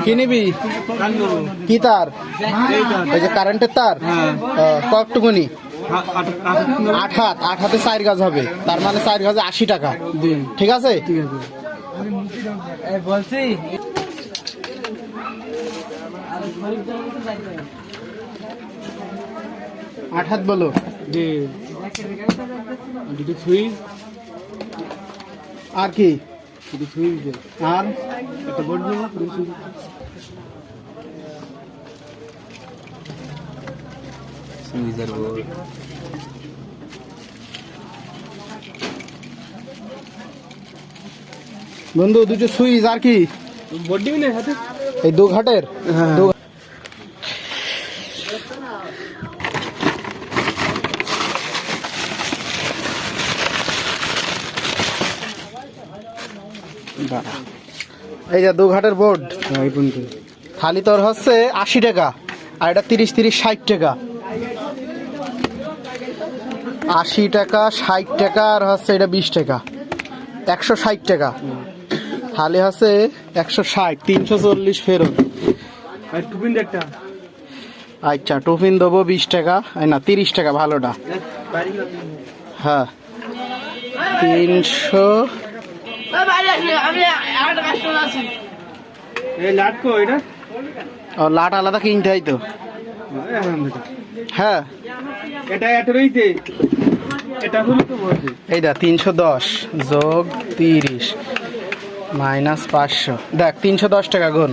কি নিবি? কি তার? ওই যে কারেন্টের তার। কতটুকুনি? 8 হাত। 8 হাতে 4 গজ হবে, তার মানে 4 গজে 80 টাকা। ঠিক আছে, ঠিক আছে। বলছি 8 হাত বলো। আর কি? আর একটা বোর্ড দেবো। বন্ধু দুটো সুইচ। আর কি বোর্ড দিবি না হাতে? এই 2 ঘাটের। এই যে 2 ঘাটের বোর্ড। খালি তোর হচ্ছে 80 টাকা, আর এটা 30-30-60 টাকা। 80 টাকা, 60 টাকা, আর হচ্ছে এটা 20 টাকা, 160 টাকা। খালি হচ্ছে 160, 340 ফেরত। আচ্ছা, টিফিন দেবো 20 টাকা, না 30 টাকা ভালোটা। হ্যাঁ 300। লাট আলাদা কিনতে হয় তো। হ্যাঁ এই দা 310 যোগ 30 মাইনাস 500, দেখ 310 টাকা গুণ।